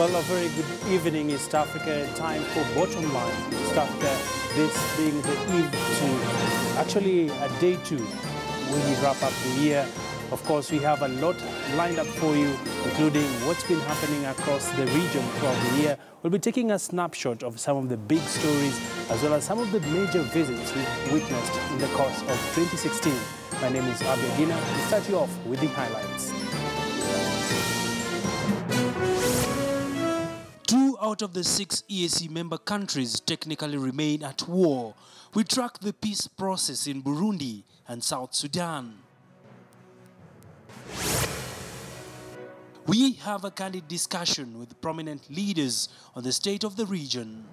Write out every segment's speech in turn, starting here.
Well, a very good evening, East Africa. Time for Bottomline. East Africa, this being the eve to actually a day two when we wrap up the year. Of course, we have a lot lined up for you, including what's been happening across the region throughout the year. We'll be taking a snapshot of some of the big stories, as well as some of the major visits we've witnessed in the course of 2016. My name is Abedina. We'll start you off with the highlights. 2 out of the 6 EAC member countries technically remain at war. We track the peace process in Burundi and South Sudan. We have a candid discussion with prominent leaders on the state of the region.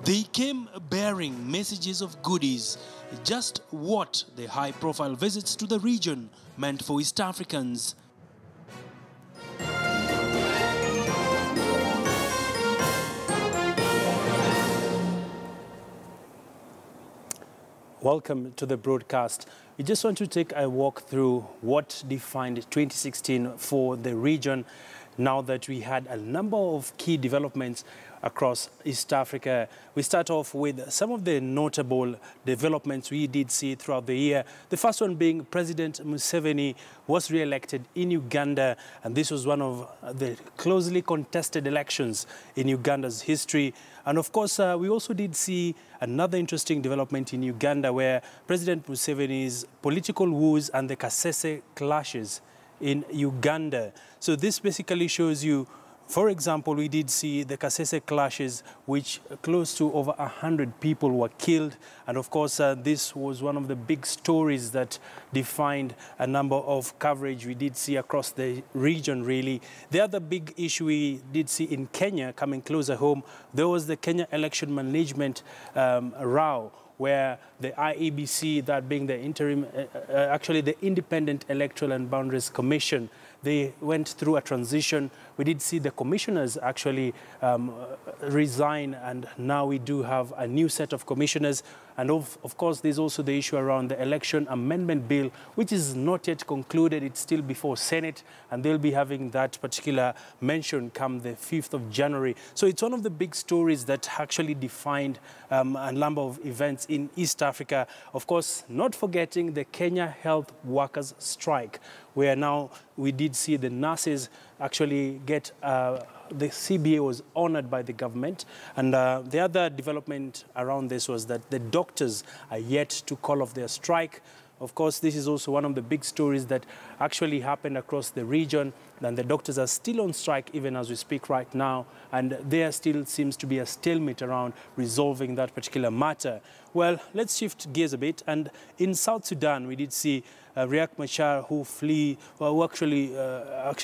They came bearing messages of goodies, just what the high-profile visits to the region meant for East Africans. Welcome to the broadcast. We just want to take a walk through what defined 2016 for the region, now that we had a number of key developments across East Africa. We start off with some of the notable developments we did see throughout the year. The first one being President Museveni was re-elected in Uganda, and this was one of the closely contested elections in Uganda's history. And of course, we also did see another interesting development in Uganda, where President Museveni's political woes and the Kasese clashes in Uganda. So this basically shows you, for example, we did see the Kasese clashes, which close to over 100 people were killed. And of course, this was one of the big stories that defined a number of coverage we did see across the region, really. The other big issue we did see in Kenya, coming closer home, there was the Kenya election management row, where the IEBC, that being the interim, actually the Independent Electoral and Boundaries Commission, they went through a transition. We did see the commissioners actually resign, and now we do have a new set of commissioners. And of course, there's also the issue around the election amendment bill, which is not yet concluded. It's still before Senate, and they'll be having that particular mention come the 5th of January. So it's one of the big stories that actually defined a number of events in East Africa. Of course, not forgetting the Kenya Health Workers Strike, where now we did see the nurses actually get, the CBA was honored by the government. And the other development around this was that the doctors are yet to call off their strike. Of course, this is also one of the big stories that actually happened across the region, and the doctors are still on strike even as we speak right now, and there still seems to be a stalemate around resolving that particular matter. Well, let's shift gears a bit, and in South Sudan we did see Riek Machar who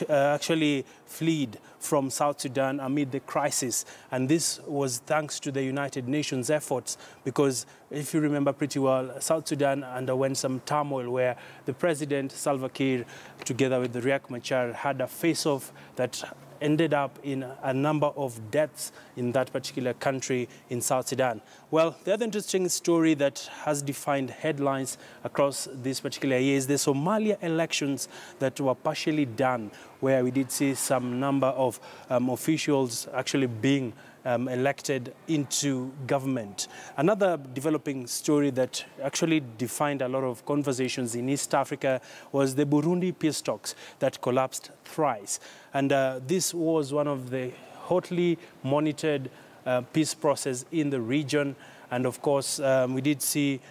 actually fled from South Sudan amid the crisis, and this was thanks to the United Nations efforts, because if you remember pretty well, South Sudan underwent some turmoil where the president Salva Kiir, together with the Riek Machar, had a face-off that ended up in a number of deaths in that particular country in South Sudan. Well, the other interesting story that has defined headlines across this particular year is the Somalia elections that were partially done, where we did see some number of officials actually being elected into government. Another developing story that actually defined a lot of conversations in East Africa was the Burundi peace talks that collapsed thrice. And this was one of the hotly monitored peace process in the region. And of course, we did see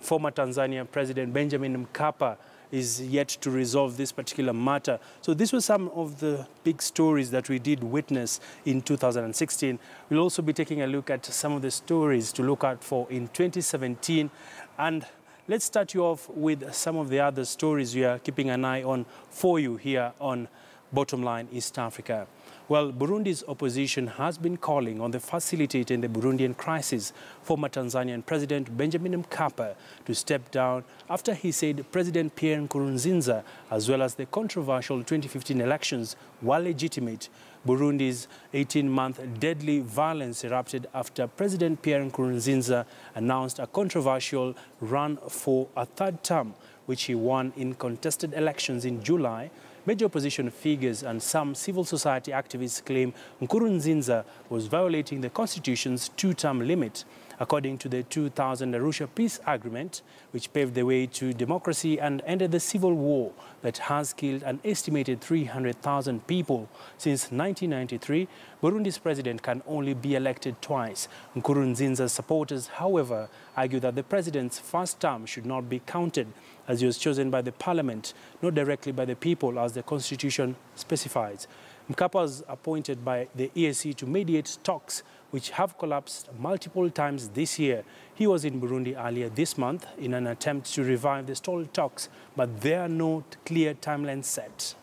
former Tanzania President Benjamin Mkapa is yet to resolve this particular matter. So this was some of the big stories that we did witness in 2016. We'll also be taking a look at some of the stories to look out for in 2017. And let's start you off with some of the other stories we are keeping an eye on for you here on Bottomline East Africa. Well, Burundi's opposition has been calling on the facilitator in the Burundian crisis, former Tanzanian President Benjamin Mkapa, to step down after he said President Pierre Nkurunziza, as well as the controversial 2015 elections, were legitimate. Burundi's 18-month deadly violence erupted after President Pierre Nkurunziza announced a controversial run for a third term, which he won in contested elections in July Major opposition figures and some civil society activists claim Nkurunziza was violating the constitution's two-term limit, according to the 2000 Arusha Peace Agreement, which paved the way to democracy and ended the civil war that has killed an estimated 300,000 people. Since 1993, Burundi's president can only be elected twice. Nkurunziza's supporters, however, argue that the president's first term should not be counted, as he was chosen by the parliament, not directly by the people, as the constitution specifies. Mkapa was appointed by the EAC to mediate talks which have collapsed multiple times this year. He was in Burundi earlier this month in an attempt to revive the stalled talks, but there are no clear timelines set.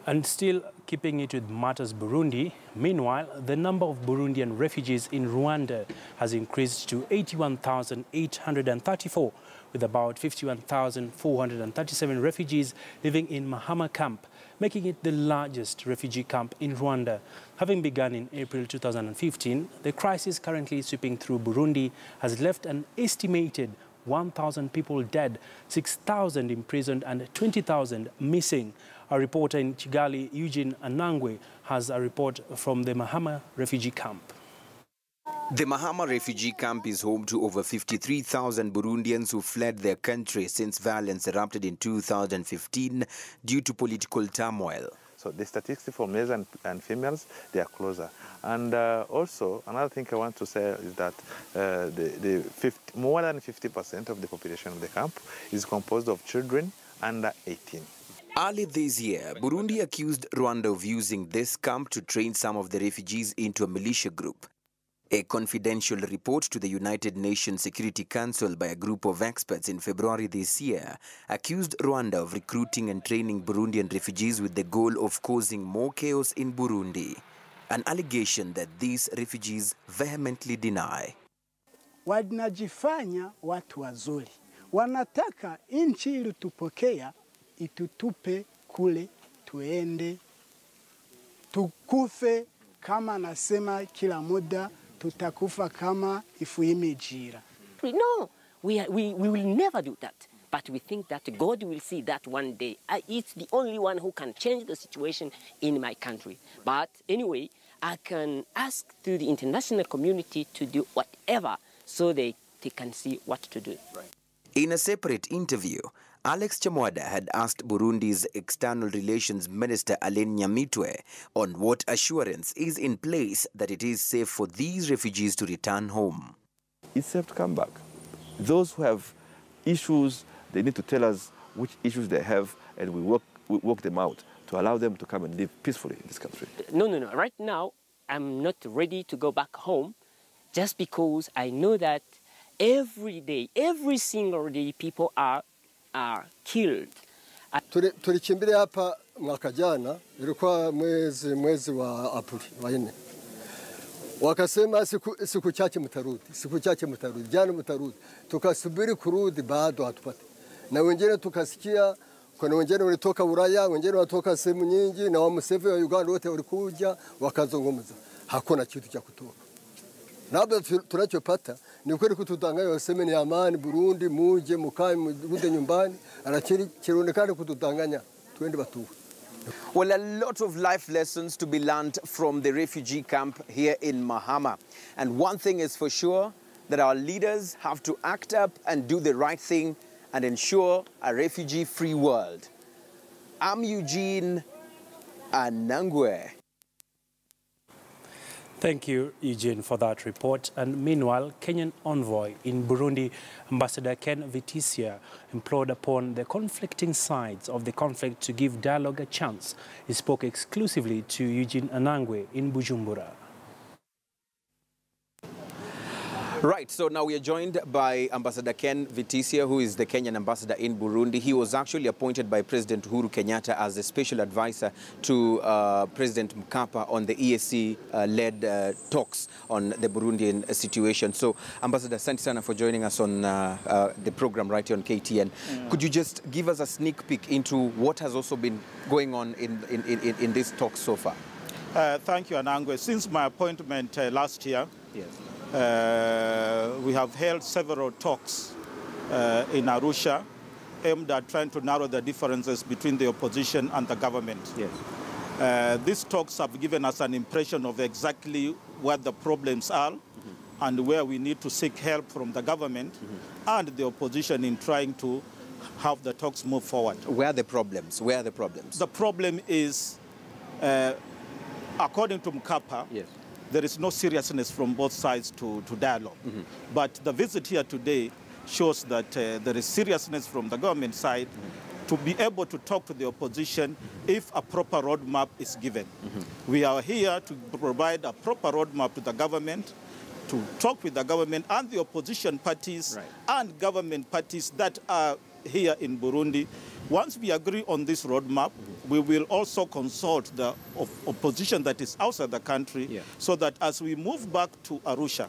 And still keeping it with matters Burundi, meanwhile, the number of Burundian refugees in Rwanda has increased to 81,834, with about 51,437 refugees living in Mahama camp, making it the largest refugee camp in Rwanda. Having begun in April 2015, the crisis currently sweeping through Burundi has left an estimated 1,000 people dead, 6,000 imprisoned and 20,000 missing. Our reporter in Kigali, Eugene Anangwe, has a report from the Mahama refugee camp. The Mahama refugee camp is home to over 53,000 Burundians who fled their country since violence erupted in 2015 due to political turmoil. So the statistics for males and females, they are closer. And also, another thing I want to say is that more than 50% of the population of the camp is composed of children under 18. Early this year, Burundi accused Rwanda of using this camp to train some of the refugees into a militia group. A confidential report to the United Nations Security Council by a group of experts in February this year accused Rwanda of recruiting and training Burundian refugees with the goal of causing more chaos in Burundi, an allegation that these refugees vehemently deny. Wanajifanya watu wazuri. Wanataka nchi ilitupokea itutupe kule tuende tukufe kama nasema kila muda tutakufa kama ifuimejira. No, we will never do that. But we think that God will see that one day. It's the only one who can change the situation in my country. But anyway, I can ask to the international community to do whatever so they can see what to do. Right. In a separate interview, Alex Chamwada had asked Burundi's External Relations Minister Alain Nyamitwe on what assurance is in place that it is safe for these refugees to return home. It's safe to come back. Those who have issues, they need to tell us which issues they have, and we work them out to allow them to come and live peacefully in this country. No. Right now, I'm not ready to go back home just because I know that every day, every single day, people are killed. Tulikimbia hapa mwaka jana, ilikuwa mwezi wa Aprili wa 4. Wakasema siku chache mtarudi, jana mtarudi. Tukasubiri kurudi bado hatupati. Na wengine tukasikia kuna wengine walitoka Ulaya, wengine walitoka sehemu nyingi, na wa Museveni wa Uganda wote walikuja wakazungumza. Hakuna kitu cha kutoka. Labda tunachopata ni kweli kutudanganya waseme ni amani Burundi, muje mukae mrudi nyumbani, lakini kionekana kutudanganya twende batu. Well, a lot of life lessons to be learned from the refugee camp here in Mahama. And one thing is for sure, that our leaders have to act up and do the right thing and ensure a refugee-free world. I'm Eugene Anangwe. Thank you, Eugene, for that report. And meanwhile, Kenyan envoy in Burundi, Ambassador Ken Vitisia, implored upon the conflicting sides of the conflict to give dialogue a chance. He spoke exclusively to Eugene Anangwe in Bujumbura. Right, so now we are joined by Ambassador Ken Vitisia, who is the Kenyan ambassador in Burundi. He was actually appointed by President Uhuru Kenyatta as a special advisor to President Mkapa on the EAC-led talks on the Burundian situation. So, Ambassador, thanks sana for joining us on the program right here on KTN. Could you just give us a sneak peek into what has also been going on in this talk so far? Thank you, Anangwe. Since my appointment last year, yes. We have held several talks in Arusha, aimed at trying to narrow the differences between the opposition and the government. Yes. These talks have given us an impression of exactly what the problems are and where we need to seek help from the government and the opposition in trying to have the talks move forward. Where are the problems? Where are the problems? The problem is, according to Mkapa, Yes. there is no seriousness from both sides to dialogue. But the visit here today shows that there is seriousness from the government side to be able to talk to the opposition if a proper roadmap is given. We are here to provide a proper roadmap to the government, to talk with the government and the opposition parties and government parties that are here in Burundi. Once we agree on this roadmap, we will also consult the opposition that is outside the country so that as we move back to Arusha,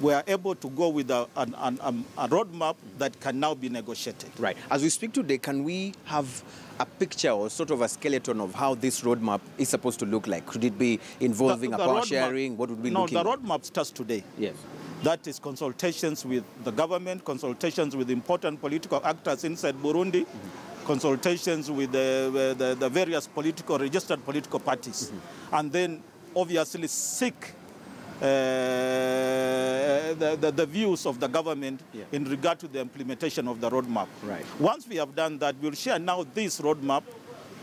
we are able to go with a roadmap that can now be negotiated. Right. As we speak today, can we have a picture or sort of a skeleton of how this roadmap is supposed to look like? Could it be involving a power sharing? What would we look No, the roadmap starts today. Yes. That is consultations with the government, consultations with important political actors inside Burundi, consultations with the various registered political parties, and then obviously seek the views of the government in regard to the implementation of the roadmap. Right. Once we have done that, we'll share now this roadmap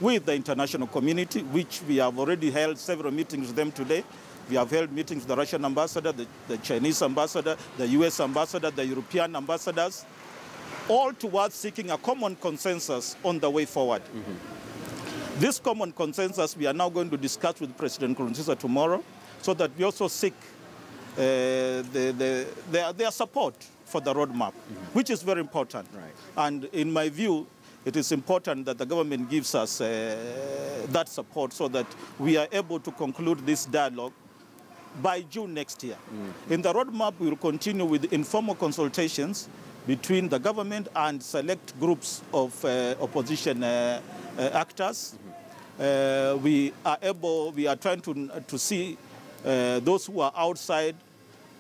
with the international community, which we have already held several meetings with them today. We have held meetings with the Russian ambassador, the Chinese ambassador, the US ambassador, the European ambassadors, all towards seeking a common consensus on the way forward. This common consensus we are now going to discuss with President Nkurunziza tomorrow, so that we also seek their support for the roadmap, which is very important. Right. And in my view, it is important that the government gives us that support so that we are able to conclude this dialogue by June next year. In the roadmap, we will continue with informal consultations between the government and select groups of opposition actors. We are trying to see those who are outside,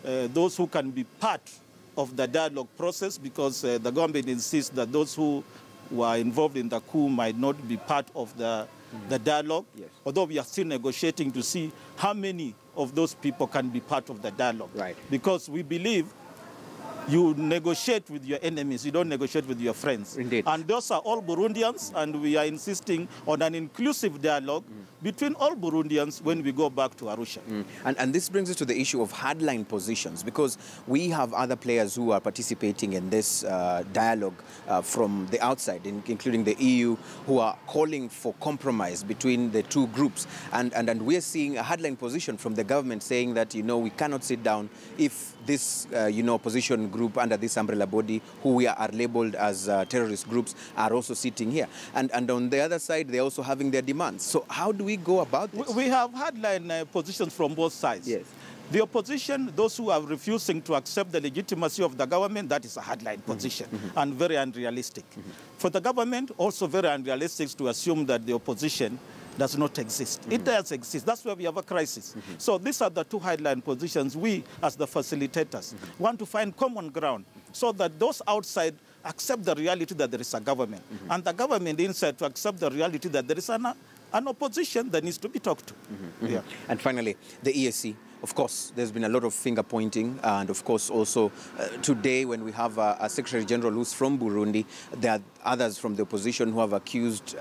those who can be part of the dialogue process, because the government insists that those who are involved in the coup might not be part of the dialogue, although we are still negotiating to see how many of those people can be part of the dialogue. Right. Because we believe you negotiate with your enemies, you don't negotiate with your friends. Indeed. And those are all Burundians, and we are insisting on an inclusive dialogue between all Burundians when we go back to Arusha. And this brings us to the issue of hardline positions, because we have other players who are participating in this dialogue from the outside, including the EU, who are calling for compromise between the two groups. And we are seeing a hardline position from the government saying that, we cannot sit down if this, opposition group under this umbrella body, who we are labeled as terrorist groups, are also sitting here. And on the other side, they're also having their demands. So how do we go about this? We have hardline positions from both sides. Yes. The opposition, those who are refusing to accept the legitimacy of the government, that is a hardline position and very unrealistic. For the government, also very unrealistic to assume that the opposition does not exist. It does exist. That's why we have a crisis. So these are the two hardline positions. We, as the facilitators, want to find common ground so that those outside accept the reality that there is a government, and the government inside to accept the reality that there is an opposition that needs to be talked to. Yeah. And finally, the EAC. Of course, there's been a lot of finger pointing, and of course also today when we have a Secretary General who's from Burundi, there are others from the opposition who have accused,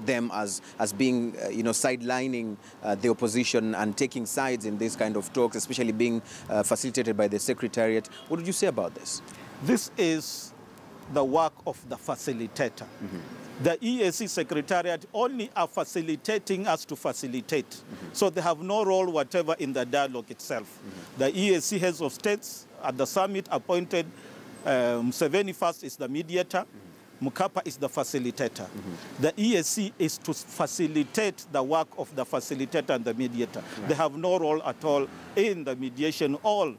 them as being, sidelining the opposition and taking sides in this kind of talks, especially being facilitated by the Secretariat. What would you say about this? This is the work of the facilitator. The EAC Secretariat only are facilitating us to facilitate. So they have no role whatever in the dialogue itself. The EAC heads of states at the summit appointed Museveni first is the mediator. Mkapa is the facilitator. The EAC is to facilitate the work of the facilitator and the mediator. They have no role at all in the mediation, all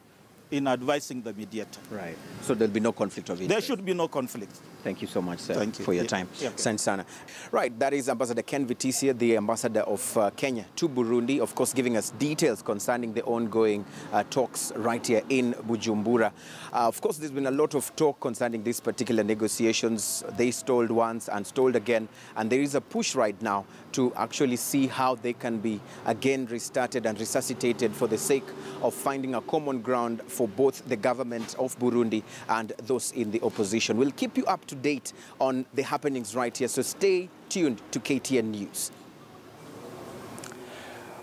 in advising the mediator. Right. So there'll be no conflict of interest. There should be no conflict. Thank you so much, sir, Thank you for your time. Sana. Right, that is Ambassador Ken Vitisia, the ambassador of Kenya to Burundi, of course, giving us details concerning the ongoing talks right here in Bujumbura. Of course, there's been a lot of talk concerning these particular negotiations. They stalled once and stalled again, and there is a push right now to actually see how they can be again restarted and resuscitated for the sake of finding a common ground for both the government of Burundi and those in the opposition. We'll keep you up to date on the happenings right here, so stay tuned to KTN News.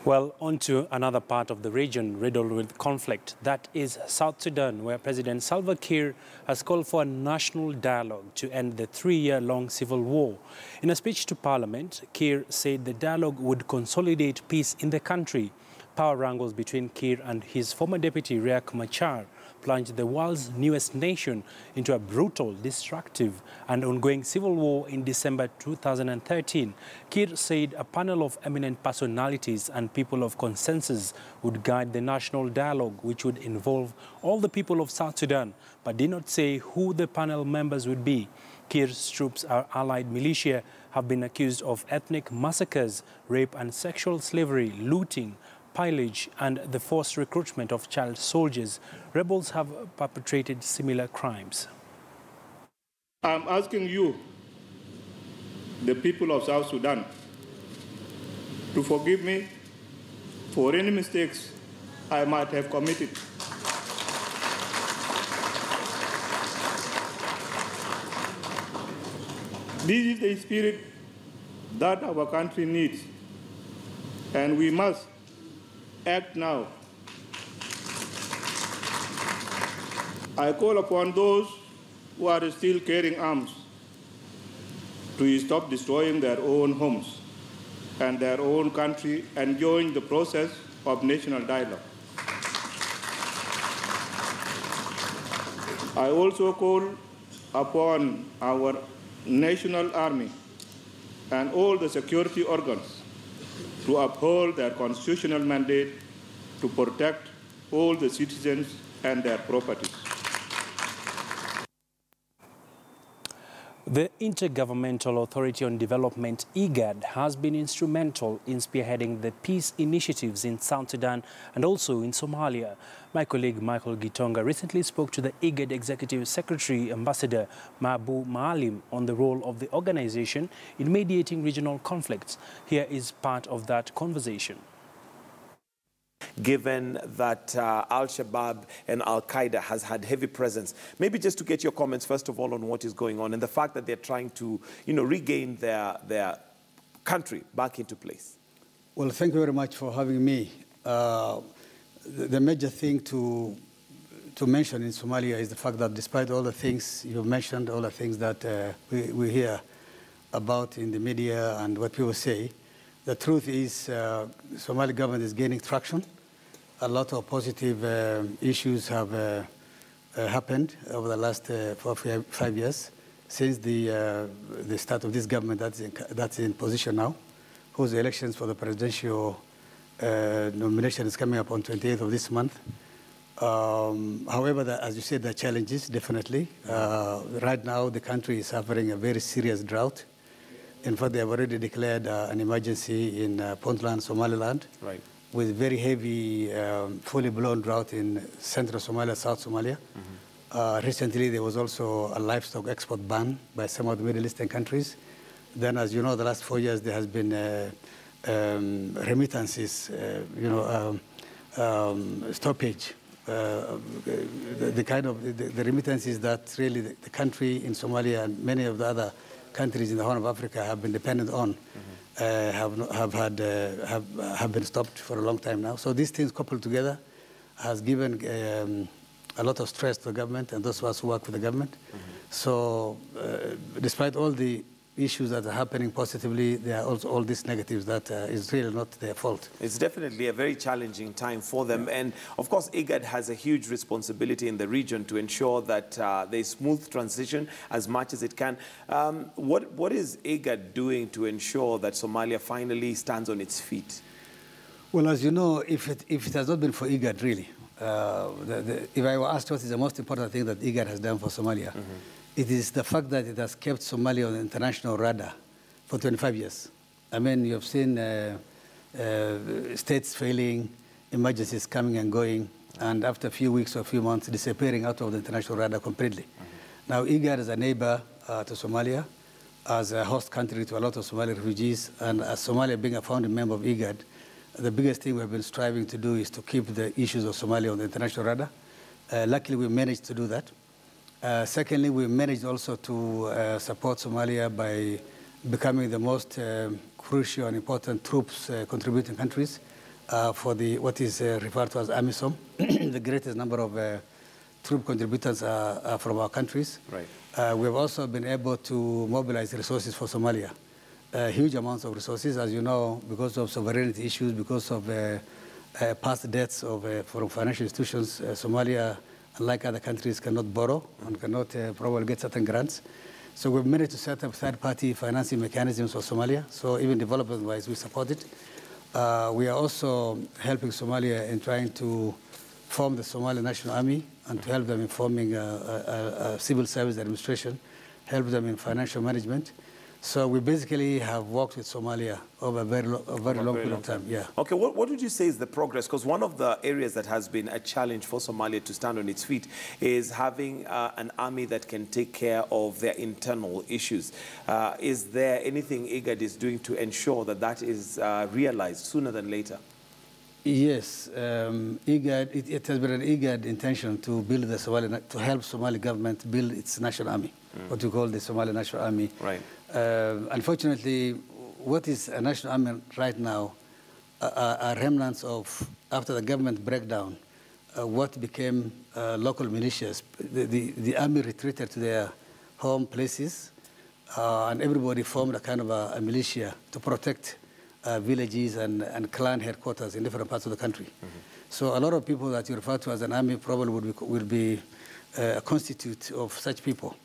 Well, on to another part of the region riddled with conflict. That is South Sudan, where President Salva Kiir has called for a national dialogue to end the 3-year-long civil war. In a speech to Parliament, Kiir said the dialogue would consolidate peace in the country. Power wrangles between Kiir and his former deputy Riek Machar plunged the world's newest nation into a brutal, destructive and ongoing civil war in December 2013. Kiir said a panel of eminent personalities and people of consensus would guide the national dialogue, which would involve all the people of South Sudan, but did not say who the panel members would be. Kiir's troops, our allied militia, have been accused of ethnic massacres, rape and sexual slavery, looting, pillage and the forced recruitment of child soldiers. Rebels have perpetrated similar crimes. I'm asking you, the people of South Sudan, to forgive me for any mistakes I might have committed. This is the spirit that our country needs, and we must act now. I call upon those who are still carrying arms to stop destroying their own homes and their own country and join the process of national dialogue. I also call upon our national army and all the security organs to uphold their constitutional mandate to protect all the citizens and their properties. The Intergovernmental Authority on Development, IGAD, has been instrumental in spearheading the peace initiatives in South Sudan and also in Somalia. My colleague Michael Gitonga recently spoke to the IGAD Executive Secretary, Ambassador Mabu Maalim, on the role of the organization in mediating regional conflicts. Here is part of that conversation. Given that Al-Shabaab and Al-Qaeda has had heavy presence. Maybe just to get your comments, first of all, on what is going on and the fact that they're trying to, regain their country back into place. Well, thank you very much for having me. The major thing to mention in Somalia is the fact that despite all the things you've mentioned, all the things that we hear about in the media and what people say, the truth is the Somali government is gaining traction. A lot of positive issues have happened over the last 4 or 5 years since the start of this government that's in position now, whose elections for the presidential nomination is coming up on 28th of this month. However, as you said, there are challenges, definitely. Right now, the country is suffering a very serious drought. In fact, they have already declared an emergency in Puntland, Somaliland, right, with very heavy, fully blown drought in central Somalia, South Somalia. Recently, there was also a livestock export ban by some of the Middle Eastern countries. Then, as you know, the last 4 years, there has been remittances, stoppage. The kind of the remittances that really the country in Somalia and many of the other countries in the Horn of Africa have been dependent on, have been stopped for a long time now. So these things coupled together has given a lot of stress to the government and those of us who work for the government. So despite all the issues that are happening positively, there are also all these negatives that is really not their fault. It's definitely a very challenging time for them. And of course, IGAD has a huge responsibility in the region to ensure that there's smooth transition as much as it can. What is IGAD doing to ensure that Somalia finally stands on its feet? Well, as you know, if it has not been for IGAD, really, if I were asked what is the most important thing that IGAD has done for Somalia, it is the fact that it has kept Somalia on the international radar for 25 years. I mean, you've seen states failing, emergencies coming and going, and after a few weeks or a few months, disappearing out of the international radar completely. Now, IGAD is a neighbor to Somalia, as a host country to a lot of Somali refugees, and as Somalia being a founding member of IGAD, the biggest thing we've been striving to do is to keep the issues of Somalia on the international radar. Luckily, we managed to do that. Secondly, we managed also to support Somalia by becoming the most crucial and important troops contributing countries for what is referred to as AMISOM. The greatest number of troop contributors are from our countries. Right. We have also been able to mobilize resources for Somalia, huge amounts of resources, as you know, because of sovereignty issues, because of past debts from financial institutions. Somalia, unlike other countries, cannot borrow and cannot probably get certain grants. So we've managed to set up third-party financing mechanisms for Somalia. So even development-wise, we support it. We are also helping Somalia in trying to form the Somali National Army and to help them in forming a civil service administration, help them in financial management. So we basically have worked with Somalia over a very long period of time. Yeah. Okay, what would you say is the progress? Because one of the areas that has been a challenge for Somalia to stand on its feet is having an army that can take care of their internal issues. Is there anything IGAD is doing to ensure that that is realized sooner than later? Yes, IGAD, it has been an IGAD intention to build to help Somali government build its national army, what we call the Somali National Army. Right. Unfortunately, what is a national army right now are remnants of, after the government breakdown, what became local militias. The army retreated to their home places, and everybody formed a kind of a militia to protect villages and clan headquarters in different parts of the country. So a lot of people that you refer to as an army probably will be a constitute of such people.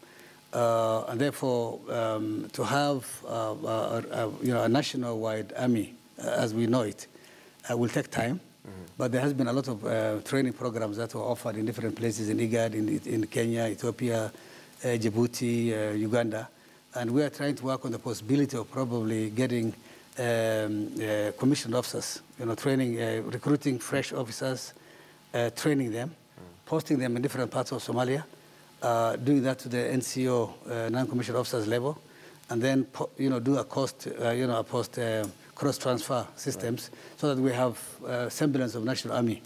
And therefore, to have a national-wide army, as we know it, will take time. But there has been a lot of training programs that were offered in different places in IGAD, in Kenya, Ethiopia, Djibouti, Uganda. And we are trying to work on the possibility of probably getting commissioned officers, training, recruiting fresh officers, training them, posting them in different parts of Somalia, doing that to the NCO, non-commissioned officers level, and then do a post cross-transfer systems so that we have semblance of national army.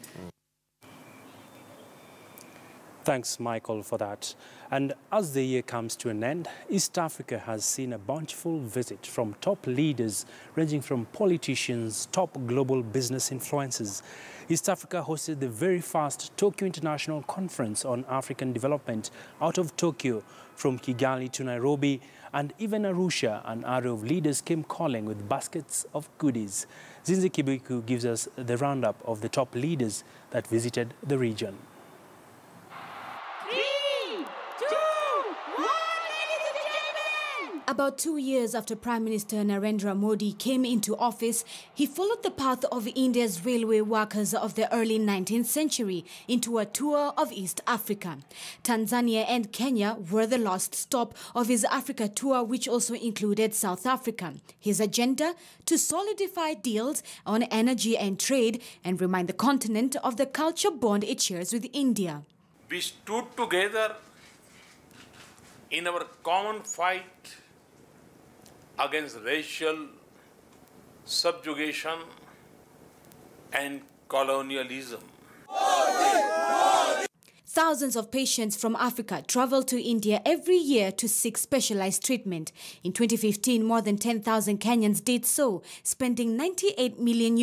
Thanks, Michael, for that. And as the year comes to an end, East Africa has seen a bountiful visit from top leaders ranging from politicians, top global business influencers. East Africa hosted the very first Tokyo International Conference on African Development out of Tokyo. From Kigali to Nairobi and even Arusha, an array of leaders came calling with baskets of goodies. Zinzi Kibiku gives us the roundup of the top leaders that visited the region. About 2 years after Prime Minister Narendra Modi came into office, he followed the path of India's railway workers of the early 19th century into a tour of East Africa. Tanzania and Kenya were the last stop of his Africa tour, which also included South Africa. His agenda: to solidify deals on energy and trade and remind the continent of the culture bond it shares with India. We stood together in our common fight against racial subjugation and colonialism. Thousands of patients from Africa travel to India every year to seek specialized treatment. In 2015, more than 10,000 Kenyans did so, spending $98 million.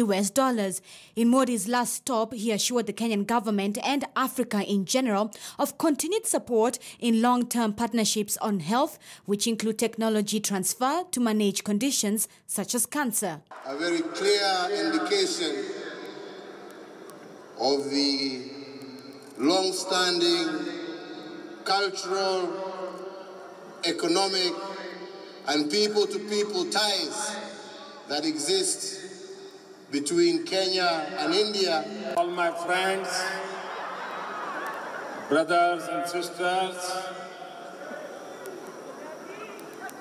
In Modi's last stop, he assured the Kenyan government and Africa in general of continued support in long-term partnerships on health, which include technology transfer to manage conditions such as cancer. A very clear indication of the long-standing cultural, economic, and people-to-people ties that exist between Kenya and India. All my friends, brothers and sisters,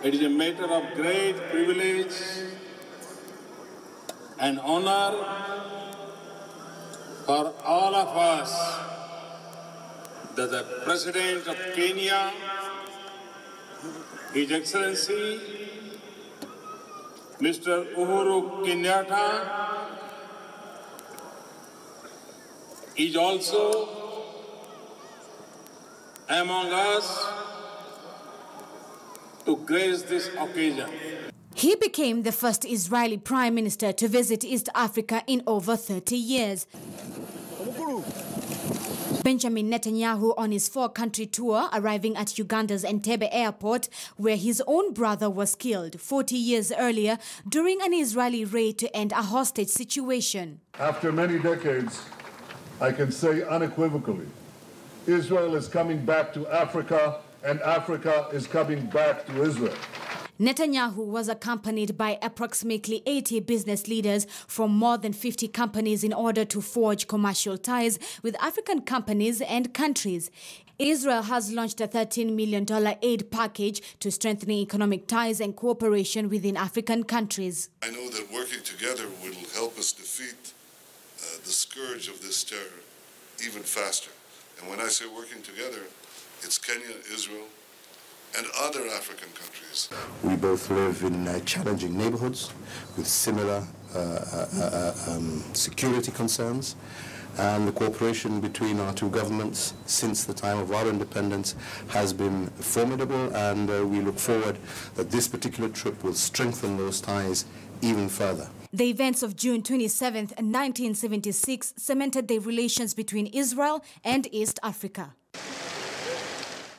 It is a matter of great privilege and honor for all of us that the President of Kenya, His Excellency Mr. Uhuru Kenyatta, is also among us to grace this occasion. He became the first Israeli prime minister to visit East Africa in over 30 years. Benjamin Netanyahu on his four-country tour, arriving at Uganda's Entebbe airport, where his own brother was killed 40 years earlier during an Israeli raid to end a hostage situation. After many decades, I can say unequivocally, Israel is coming back to Africa, and Africa is coming back to Israel. Netanyahu was accompanied by approximately 80 business leaders from more than 50 companies in order to forge commercial ties with African companies and countries. Israel has launched a $13 million aid package to strengthen economic ties and cooperation within African countries. I know that working together will help us defeat the scourge of this terror even faster. And when I say working together, it's Kenya, Israel, and other African countries. We both live in challenging neighborhoods with similar security concerns, and the cooperation between our two governments since the time of our independence has been formidable, and we look forward that this particular trip will strengthen those ties even further. The events of June 27, 1976 cemented the relations between Israel and East Africa.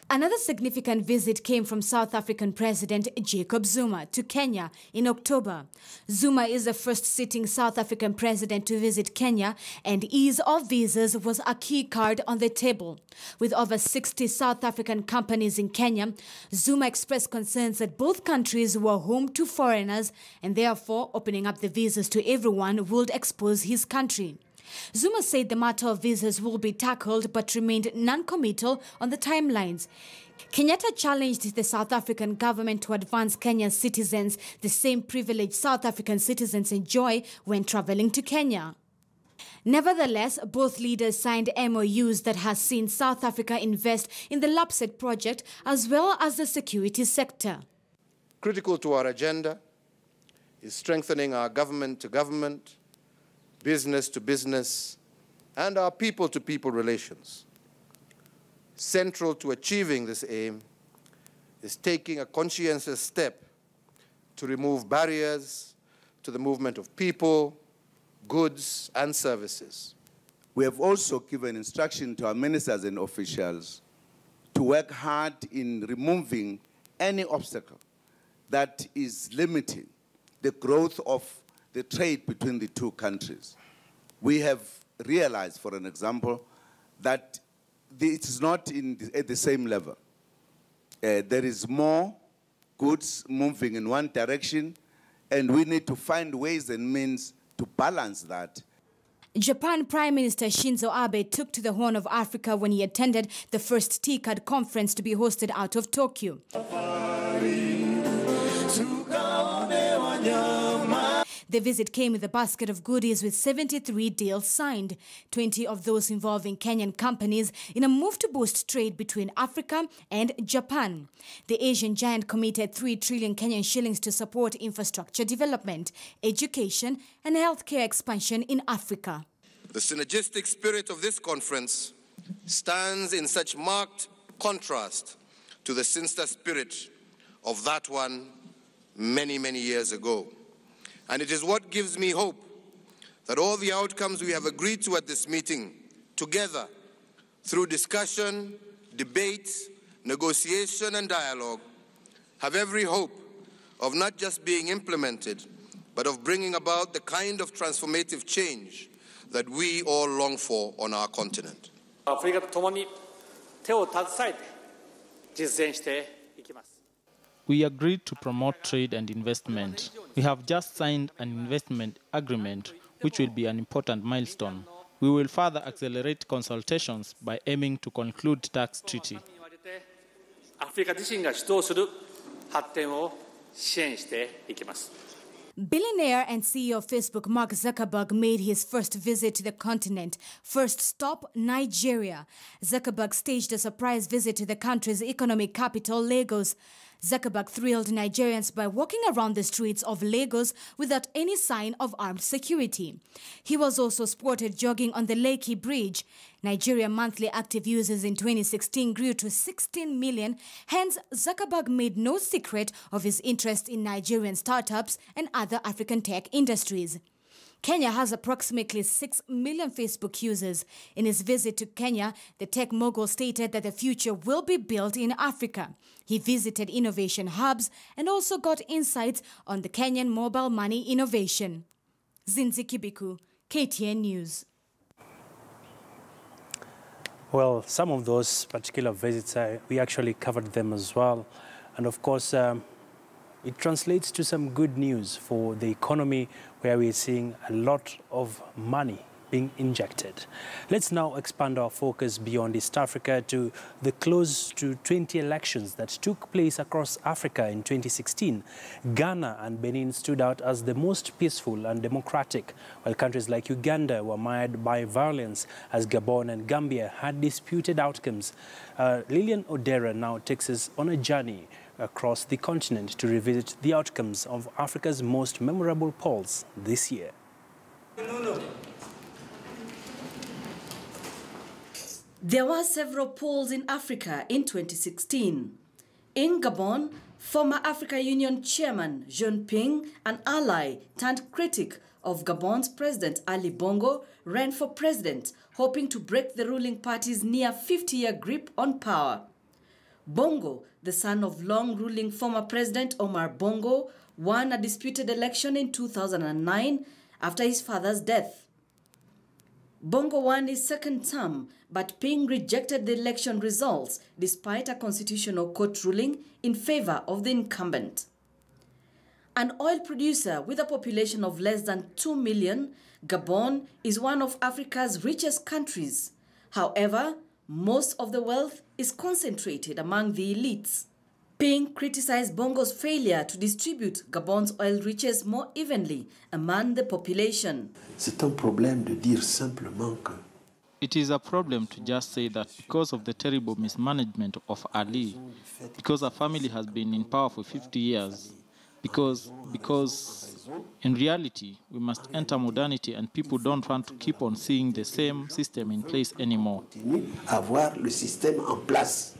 Another significant visit came from South African President Jacob Zuma to Kenya in October. Zuma is the first sitting South African president to visit Kenya, and ease of visas was a key card on the table. With over 60 South African companies in Kenya, Zuma expressed concerns that both countries were home to foreigners, and therefore opening up the visas to everyone would expose his country. Zuma said the matter of visas will be tackled but remained non-committal on the timelines. Kenyatta challenged the South African government to advance Kenyan citizens the same privilege South African citizens enjoy when traveling to Kenya. Nevertheless, both leaders signed MOUs that has seen South Africa invest in the LAPSEC project as well as the security sector. Critical to our agenda is strengthening our government-to-government, business-to-business, and our people-to-people relations. Central to achieving this aim is taking a conscientious step to remove barriers to the movement of people, goods, and services. We have also given instruction to our ministers and officials to work hard in removing any obstacle that is limiting the growth of the trade between the two countries. We have realized, for an example, that it is not at the same level. There is more goods moving in one direction, and we need to find ways and means to balance that. Japan Prime Minister Shinzo Abe took to the Horn of Africa when he attended the first TCAD conference to be hosted out of Tokyo. The visit came with a basket of goodies with 73 deals signed, 20 of those involving Kenyan companies in a move to boost trade between Africa and Japan. The Asian giant committed 3 trillion Kenyan shillings to support infrastructure development, education and healthcare expansion in Africa. The synergistic spirit of this conference stands in such marked contrast to the sinister spirit of that one many, many years ago. And it is what gives me hope that all the outcomes we have agreed to at this meeting, together, through discussion, debate, negotiation, and dialogue, have every hope of not just being implemented, but of bringing about the kind of transformative change that we all long for on our continent. We agreed to promote trade and investment. We have just signed an investment agreement, which will be an important milestone. We will further accelerate consultations by aiming to conclude tax treaty. 発展を支援していきます。 Billionaire and CEO of Facebook Mark Zuckerberg made his first visit to the continent. First stop, Nigeria. Zuckerberg staged a surprise visit to the country's economic capital, Lagos. Zuckerberg thrilled Nigerians by walking around the streets of Lagos without any sign of armed security. He was also spotted jogging on the Lekki Bridge. Nigeria monthly active users in 2016 grew to 16 million. Hence, Zuckerberg made no secret of his interest in Nigerian startups and other African tech industries. Kenya has approximately 6 million Facebook users. In his visit to Kenya, the tech mogul stated that the future will be built in Africa. He visited innovation hubs and also got insights on the Kenyan mobile money innovation. Zinzi Kibiku, KTN News. Well, some of those particular visits, we actually covered them as well. And of course, it translates to some good news for the economy, where we're seeing a lot of money being injected. Let's now expand our focus beyond East Africa to the close to 20 elections that took place across Africa in 2016. Ghana and Benin stood out as the most peaceful and democratic, while countries like Uganda were mired by violence, as Gabon and Gambia had disputed outcomes. Lillian Odera now takes us on a journey across the continent to revisit the outcomes of Africa's most memorable polls this year. There were several polls in Africa in 2016. In Gabon, former African Union chairman Jean Ping, an ally turned critic of Gabon's President Ali Bongo, ran for president, hoping to break the ruling party's near 50-year grip on power. Bongo, the son of long-ruling former President Omar Bongo, won a disputed election in 2009 after his father's death. Bongo won his second term, but Ping rejected the election results despite a constitutional court ruling in favor of the incumbent. An oil producer with a population of less than 2 million, Gabon is one of Africa's richest countries. However, most of the wealth is concentrated among the elites. Ping criticized Bongo's failure to distribute Gabon's oil riches more evenly among the population. C'est un problème de dire simplement que it is a problem to just say that because of the terrible mismanagement of Ali, because a family has been in power for 50 years, because in reality, we must enter modernity and people don't want to keep on seeing the same system in place anymore. Avoir le système en place.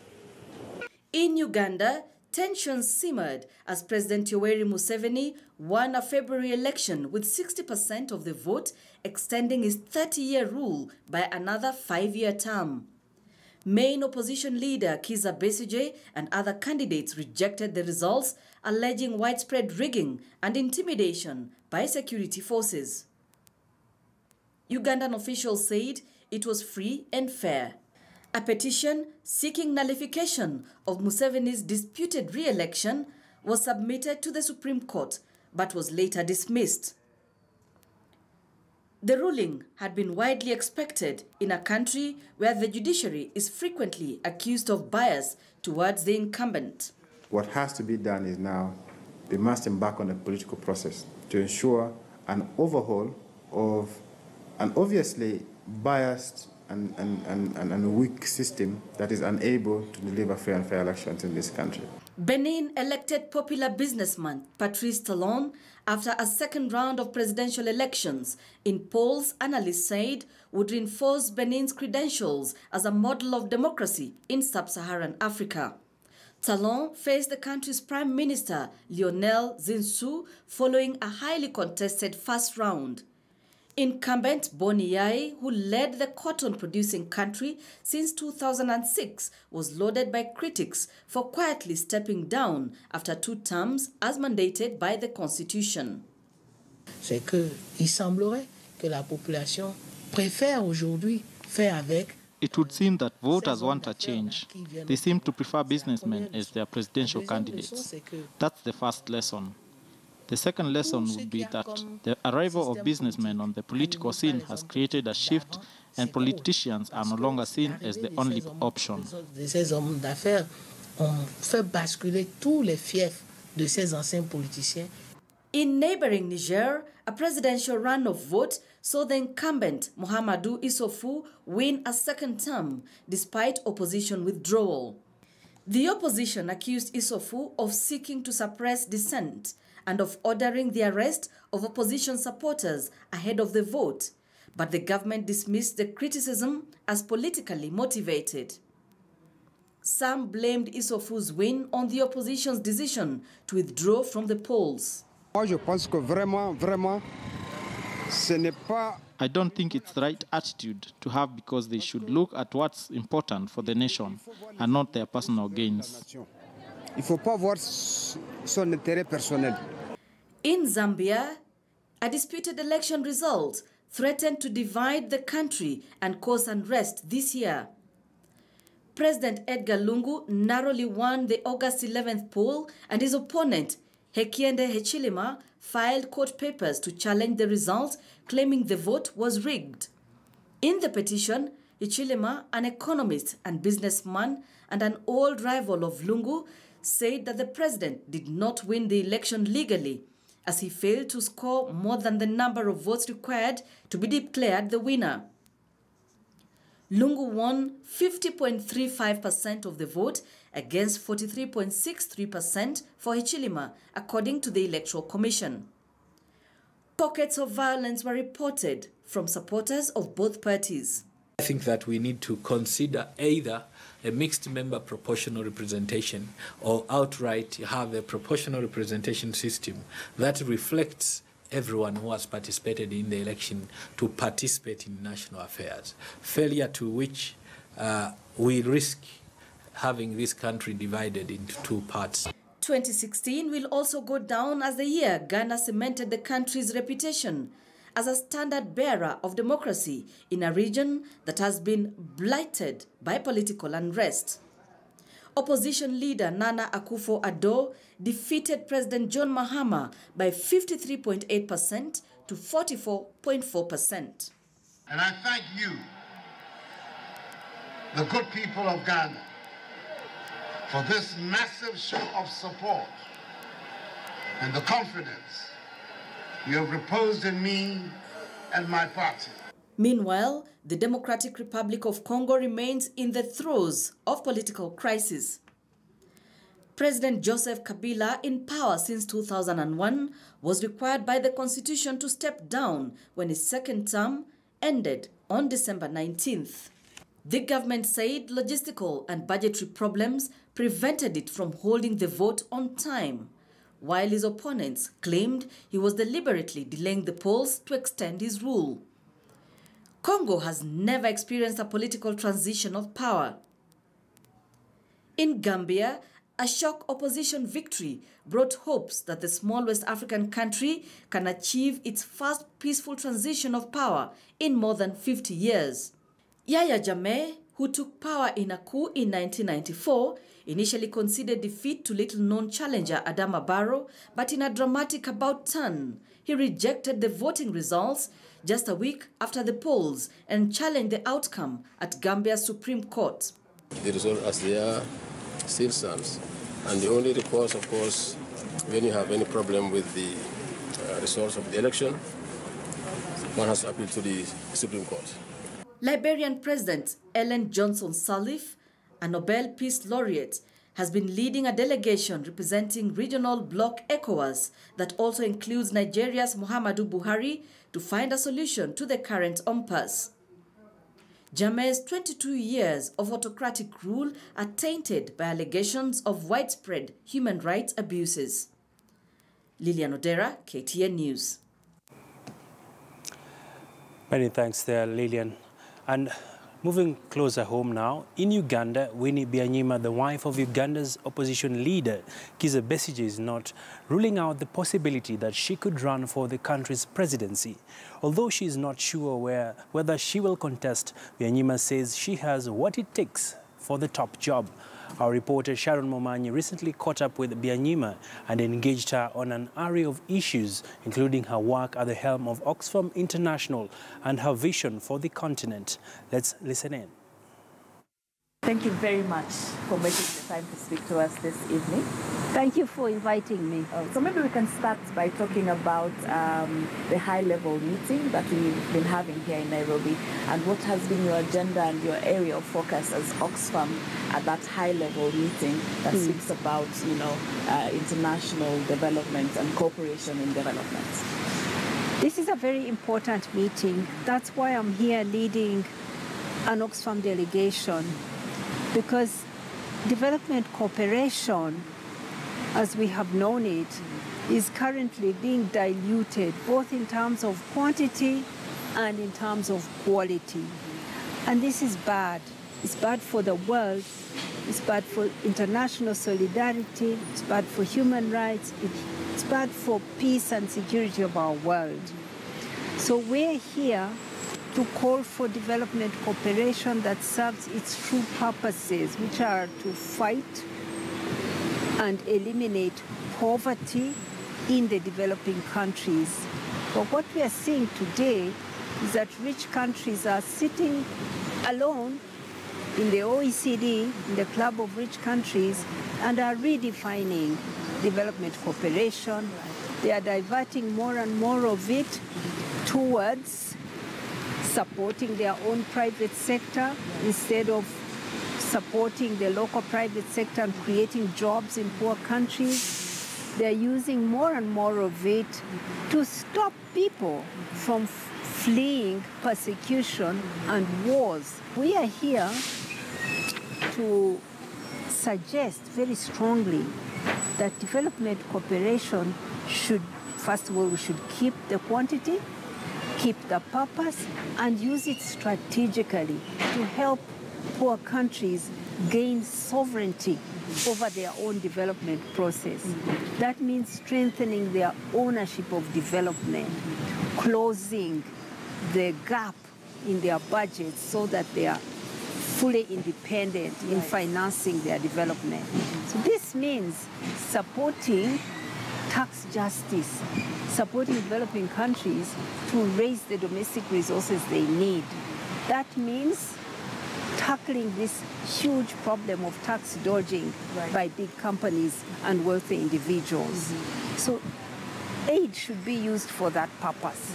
In Uganda, tensions simmered as President Yoweri Museveni won a February election with 60% of the vote, extending his 30-year rule by another 5-year term. Main opposition leader Kizza Besigye and other candidates rejected the results, alleging widespread rigging and intimidation by security forces. Ugandan officials said it was free and fair. A petition seeking nullification of Museveni's disputed re-election was submitted to the Supreme Court, but was later dismissed. The ruling had been widely expected in a country where the judiciary is frequently accused of bias towards the incumbent. What has to be done is now we must embark on a political process to ensure an overhaul of an obviously biased and weak system that is unable to deliver fair and fair elections in this country. Benin elected popular businessman Patrice Talon after a second round of presidential elections in polls analysts said would reinforce Benin's credentials as a model of democracy in sub-Saharan Africa. Talon faced the country's Prime Minister Lionel Zinsou following a highly contested first round. Incumbent Boni Yaye, who led the cotton-producing country since 2006, was lauded by critics for quietly stepping down after 2 terms as mandated by the Constitution. C'est qu'il semblerait que la population préfère aujourd'hui faire avec. It would seem that voters want a change. They seem to prefer businessmen as their presidential candidates. That's the first lesson. The second lesson would be that the arrival of businessmen on the political scene has created a shift, and politicians are no longer seen as the only option. Ces hommes d'affaires on fait basculer tous les fiefs de ces anciens politiciens. In neighboring Niger, a presidential runoff vote saw the incumbent Mohamedou Issoufou win a second term despite opposition withdrawal. The opposition accused Issoufou of seeking to suppress dissent and of ordering the arrest of opposition supporters ahead of the vote, but the government dismissed the criticism as politically motivated. Some blamed Issoufou's win on the opposition's decision to withdraw from the polls. I don't think it's the right attitude to have because they should look at what's important for the nation and not their personal gains. Il faut pas voir son intérêt personnel. In Zambia, a disputed election result threatened to divide the country and cause unrest this year. President Edgar Lungu narrowly won the August 11th poll, and his opponent, Hakainde Hichilema, filed court papers to challenge the result, claiming the vote was rigged. In the petition, Hichilema, an economist and businessman and an old rival of Lungu, said that the president did not win the election legally, as he failed to score more than the number of votes required to be declared the winner. Lungu won 50.35% of the vote against 43.63% for Hichilema, according to the Electoral Commission. Pockets of violence were reported from supporters of both parties. I think that we need to consider either a mixed member proportional representation or outright have a proportional representation system that reflects everyone who has participated in the election to participate in national affairs, failure to which we risk having this country divided into two parts. 2016 will also go down as the year Ghana cemented the country's reputation as a standard bearer of democracy in a region that has been blighted by political unrest. Opposition leader Nana Akufo-Addo defeated President John Mahama by 53.8% to 44.4%. And I thank you, the good people of Ghana, for this massive show of support and the confidence you have reposed in me and my party. Meanwhile, the Democratic Republic of Congo remains in the throes of political crisis. President Joseph Kabila, in power since 2001, was required by the constitution to step down when his second term ended on December 19th. The government said logistical and budgetary problems prevented it from holding the vote on time, while his opponents claimed he was deliberately delaying the polls to extend his rule. Congo has never experienced a political transition of power. In Gambia, a shock opposition victory brought hopes that the small West African country can achieve its first peaceful transition of power in more than 50 years. Yahya Jammeh, who took power in a coup in 1994, initially conceded defeat to little-known challenger Adama Barrow, but in a dramatic about-turn, he rejected the voting results just a week after the polls and challenged the outcome at Gambia's Supreme Court. The result as they are still stands. And the only recourse, of course, when you have any problem with the results of the election, one has to appeal to the Supreme Court. Liberian President Ellen Johnson Sirleaf, a Nobel Peace Laureate, has been leading a delegation representing regional bloc ECOWAS that also includes Nigeria's Muhammadu Buhari to find a solution to the current impasse. Jammeh's 22 years of autocratic rule are tainted by allegations of widespread human rights abuses. Lilian Odera, KTN News. Many thanks there, Lilian. And moving closer home now, in Uganda, Winnie Byanyima, the wife of Uganda's opposition leader, Kizza Besigye, is not ruling out the possibility that she could run for the country's presidency. Although she is not sure whether she will contest, Byanyima says she has what it takes for the top job. Our reporter Sharon Momanyi recently caught up with Byanyima and engaged her on an array of issues, including her work at the helm of Oxfam International and her vision for the continent. Let's listen in. Thank you very much for making the time to speak to us this evening. Thank you for inviting me. So maybe we can start by talking about the high-level meeting that we've been having here in Nairobi, and what has been your agenda and your area of focus as Oxfam at that high-level meeting that speaks about, international development and cooperation in development. This is a very important meeting. That's why I'm here leading an Oxfam delegation, because development cooperation, as we have known it, is currently being diluted, both in terms of quantity and in terms of quality. And this is bad. It's bad for the world. It's bad for international solidarity. It's bad for human rights. It's bad for peace and security of our world. So we're here to call for development cooperation that serves its true purposes, which are to fight and eliminate poverty in the developing countries. But what we are seeing today is that rich countries are sitting alone in the OECD, in the club of rich countries, and are redefining development cooperation. They are diverting more and more of it towards supporting their own private sector instead of supporting the local private sector and creating jobs in poor countries. They're using more and more of it to stop people from fleeing persecution and wars. We are here to suggest very strongly that development cooperation should, first of all, we should keep the quantity, keep the purpose, and use it strategically to help poor countries gain sovereignty over their own development process. That means strengthening their ownership of development, closing the gap in their budgets so that they are fully independent in financing their development. So this means supporting tax justice, supporting developing countries to raise the domestic resources they need. That means tackling this huge problem of tax dodging by big companies and wealthy individuals. So aid should be used for that purpose.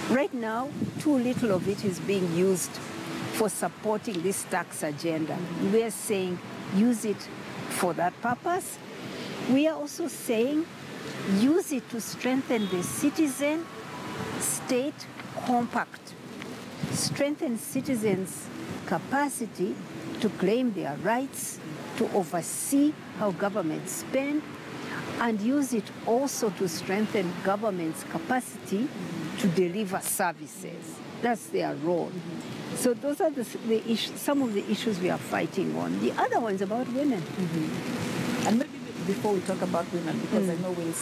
Right now, too little of it is being used for supporting this tax agenda. We are saying use it for that purpose. We are also saying use it to strengthen the citizen-state compact, strengthen citizens' capacity to claim their rights, to oversee how governments spend, and use it also to strengthen government's capacity to deliver services. That's their role. So those are some of the issues we are fighting on. The other one is about women. And maybe before we talk about women, because I know we'd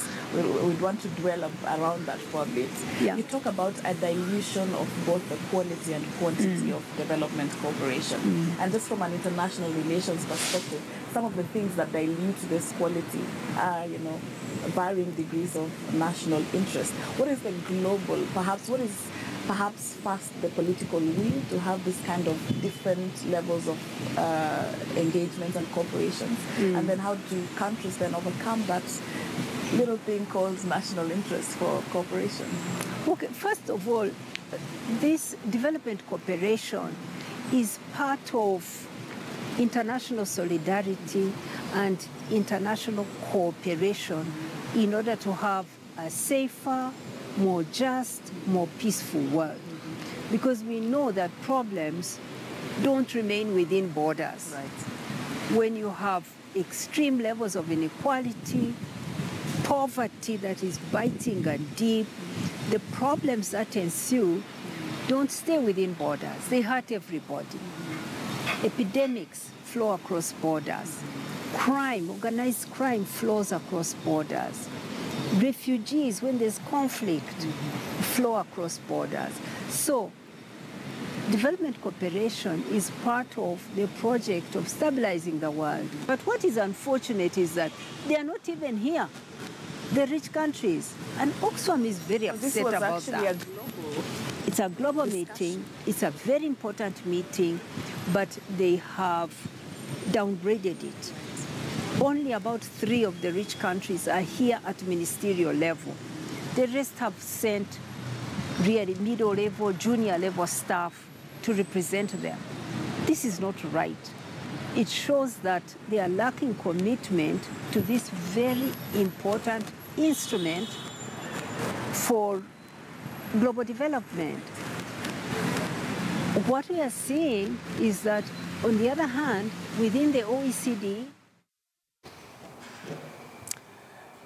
want to dwell around that for a bit. Yeah. You talk about a dilution of both the quality and quantity of development cooperation. And just from an international relations perspective, some of the things that dilute this quality are, varying degrees of national interest. What is the global, perhaps first the political will to have this kind of different levels of engagement and cooperation, and then how do countries then overcome that little thing called national interest for cooperation? Okay, first of all, this development cooperation is part of international solidarity and international cooperation in order to have a safer, more just, more peaceful world. Because we know that problems don't remain within borders. When you have extreme levels of inequality, poverty that is biting and deep, the problems that ensue don't stay within borders. They hurt everybody. Epidemics flow across borders. Crime, organized crime flows across borders. Refugees, when there's conflict, flow across borders. So development cooperation is part of the project of stabilizing the world. But what is unfortunate is that they are not even here, the rich countries. And Oxfam is very upset about that. It's a global meeting. It's a very important meeting, but they have downgraded it. Only about 3 of the rich countries are here at ministerial level. The rest have sent really middle level, junior level staff to represent them. This is not right. It shows that they are lacking commitment to this very important instrument for global development. What we are seeing is that, on the other hand, within the OECD,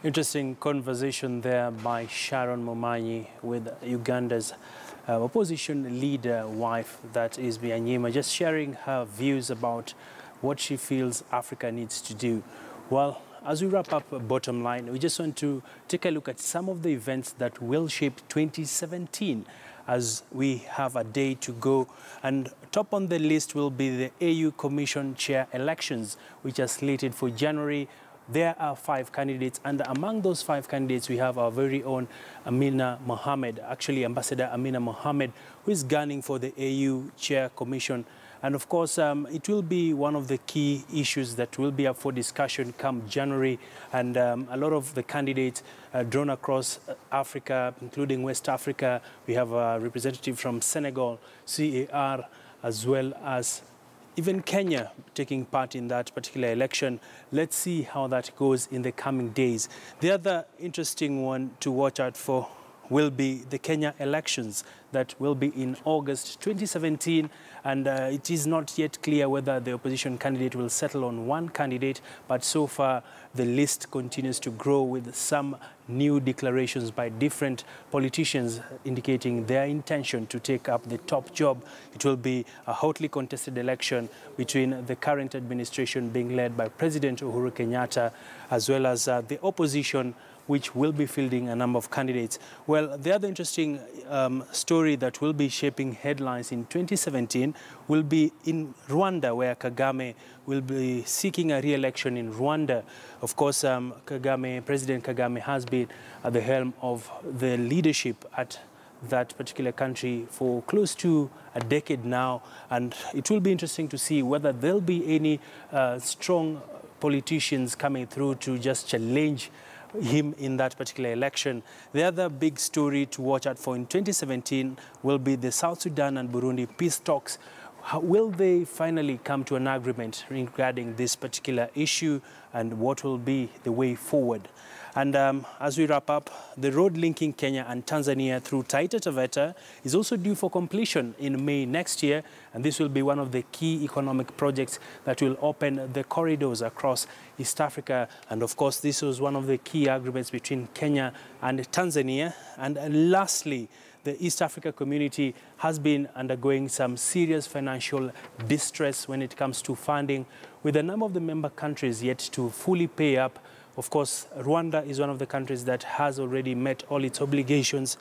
interesting conversation there by Sharon Momanyi with Uganda's opposition leader wife, that is Byanyima, just sharing her views about what she feels Africa needs to do. Well, as we wrap up Bottom Line, we just want to take a look at some of the events that will shape 2017 as we have a day to go. And top on the list will be the AU Commission Chair elections, which are slated for January. There are 5 candidates, and among those 5 candidates, we have our very own Amina Mohamed, actually Ambassador Amina Mohamed, who is gunning for the AU Chair Commission. And of course, it will be one of the key issues that will be up for discussion come January. And a lot of the candidates drawn across Africa, including West Africa. We have a representative from Senegal, CAR, as well as even Kenya taking part in that particular election. Let's see how that goes in the coming days. The other interesting one to watch out for will be the Kenya elections that will be in August 2017, and it is not yet clear whether the opposition candidate will settle on one candidate, but so far the list continues to grow with some new declarations by different politicians indicating their intention to take up the top job. It will be a hotly contested election between the current administration being led by President Uhuru Kenyatta, as well as the opposition, which will be fielding a number of candidates. Well, the other interesting story that will be shaping headlines in 2017 will be in Rwanda, where Kagame will be seeking a re-election in Rwanda. Of course, President Kagame has been at the helm of the leadership at that particular country for close to a decade now, and it will be interesting to see whether there'll be any strong politicians coming through to just challenge him in that particular election. The other big story to watch out for in 2017 will be the South Sudan and Burundi peace talks. Will they finally come to an agreement regarding this particular issue, and what will be the way forward? And as we wrap up, the road linking Kenya and Tanzania through Taita Taveta is also due for completion in May next year, and this will be one of the key economic projects that will open the corridors across East Africa. And of course, this was one of the key agreements between Kenya and Tanzania. And lastly, the East Africa community has been undergoing some serious financial distress when it comes to funding, with a number of the member countries yet to fully pay up. Of course, Rwanda is one of the countries that has already met all its obligations.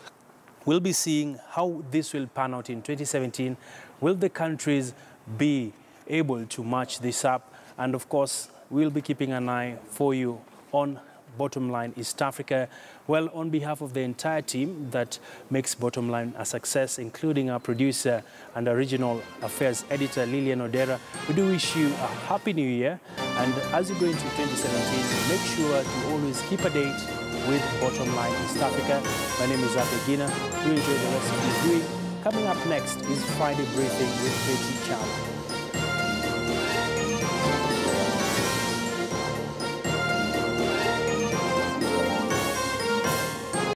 We'll be seeing how this will pan out in 2017. Will the countries be able to match this up? And of course, we'll be keeping an eye for you on Bottom Line East Africa. Well, on behalf of the entire team that makes Bottom Line a success, including our producer and our regional affairs editor, Lillian Odera, we do wish you a happy new year. And as you go into 2017, make sure to always keep a date with Bottom Line East Africa. My name is Abegina. Do enjoy the rest of the viewing. Coming up next is Friday Briefing with Betty Chow.